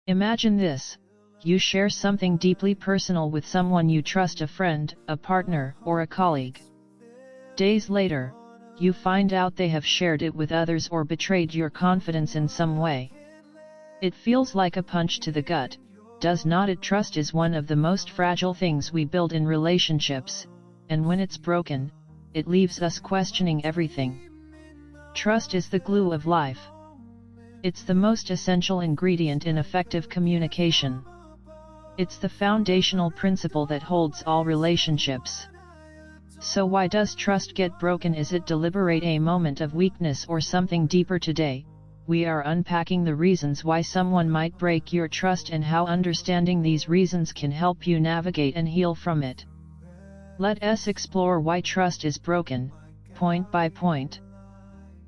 Imagine this: you share something deeply personal with someone you trust, a friend, a partner, or a colleague. Days later, you find out they have shared it with others or betrayed your confidence in some way. It feels like a punch to the gut, does not it? Trust is one of the most fragile things we build in relationships, and when it's broken, it leaves us questioning everything. Trust is the glue of life. It's the most essential ingredient in effective communication. It's the foundational principle that holds all relationships. So why does trust get broken? Is it deliberate a moment of weakness or something deeper? Today, we are unpacking the reasons why someone might break your trust and how understanding these reasons can help you navigate and heal from it. Let us explore why trust is broken, point by point.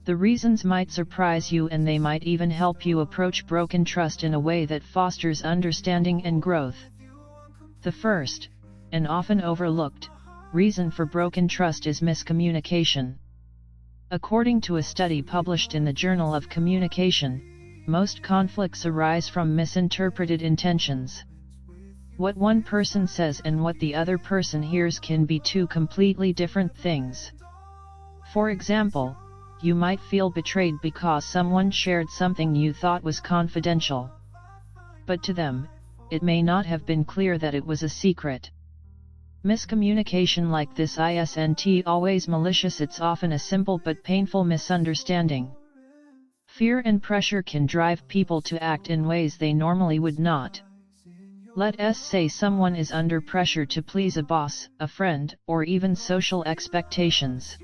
The reasons might surprise you, and they might even help you approach broken trust in a way that fosters understanding and growth. The first, and often overlooked, reason for broken trust is miscommunication. According to a study published in the Journal of Communication, most conflicts arise from misinterpreted intentions. What one person says and what the other person hears can be two completely different things. For example, you might feel betrayed because someone shared something you thought was confidential. But to them, it may not have been clear that it was a secret. Miscommunication like this isn't always malicious, it's often a simple but painful misunderstanding. Fear and pressure can drive people to act in ways they normally would not. Let us say someone is under pressure to please a boss, a friend, or even social expectations.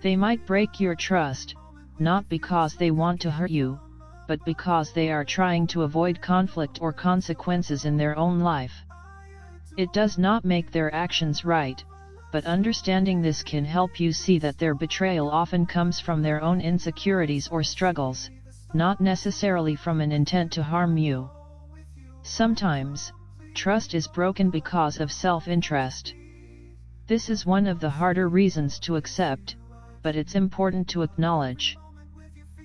They might break your trust, not because they want to hurt you, but because they are trying to avoid conflict or consequences in their own life. It does not make their actions right, but understanding this can help you see that their betrayal often comes from their own insecurities or struggles, not necessarily from an intent to harm you. Sometimes, trust is broken because of self-interest. This is one of the harder reasons to accept, but it's important to acknowledge.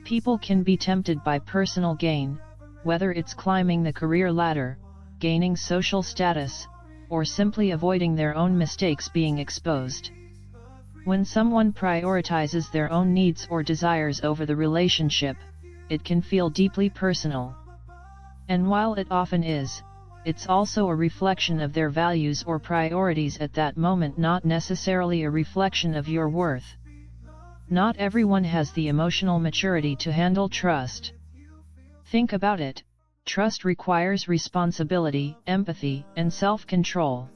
People can be tempted by personal gain, whether it's climbing the career ladder, gaining social status, or simply avoiding their own mistakes being exposed. When someone prioritizes their own needs or desires over the relationship, it can feel deeply personal. And while it often is, it's also a reflection of their values or priorities at that moment, not necessarily a reflection of your worth. Not everyone has the emotional maturity to handle trust. Think about it. Trust requires responsibility, empathy, and self-control.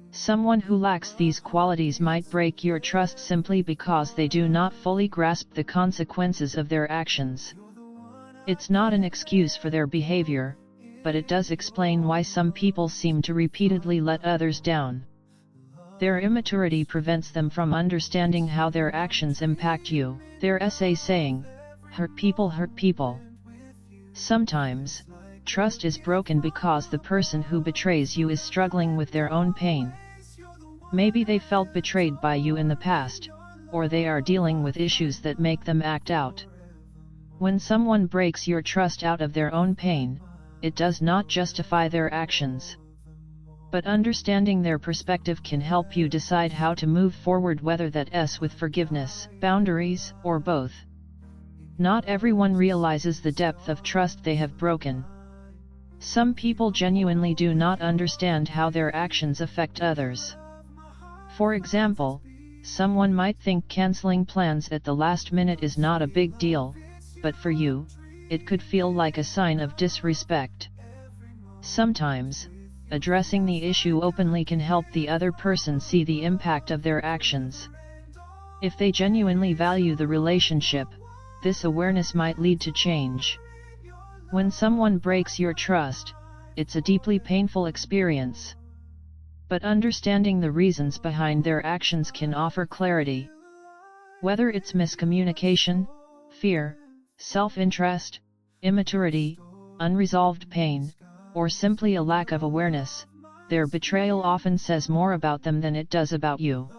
Someone who lacks these qualities might break your trust simply because they do not fully grasp the consequences of their actions. It's not an excuse for their behavior, but it does explain why some people seem to repeatedly let others down. Their immaturity prevents them from understanding how their actions impact you. There's a saying, hurt people hurt people. Sometimes, trust is broken because the person who betrays you is struggling with their own pain. Maybe they felt betrayed by you in the past, or they are dealing with issues that make them act out. When someone breaks your trust out of their own pain, it does not justify their actions. But understanding their perspective can help you decide how to move forward, whether that's with forgiveness, boundaries, or both. Not everyone realizes the depth of trust they have broken. Some people genuinely do not understand how their actions affect others. For example, someone might think canceling plans at the last minute is not a big deal, but for you, it could feel like a sign of disrespect. Sometimes, addressing the issue openly can help the other person see the impact of their actions. If they genuinely value the relationship, this awareness might lead to change. When someone breaks your trust, it's a deeply painful experience. But understanding the reasons behind their actions can offer clarity. Whether it's miscommunication, fear, self-interest, immaturity, unresolved pain, or simply a lack of awareness, their betrayal often says more about them than it does about you.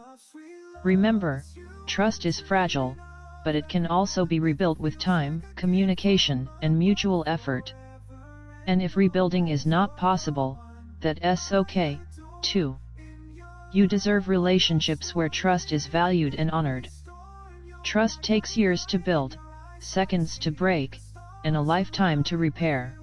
Remember, trust is fragile, but it can also be rebuilt with time, communication, and mutual effort. And if rebuilding is not possible, that's okay, too. You deserve relationships where trust is valued and honored. Trust takes years to build, seconds to break, and a lifetime to repair.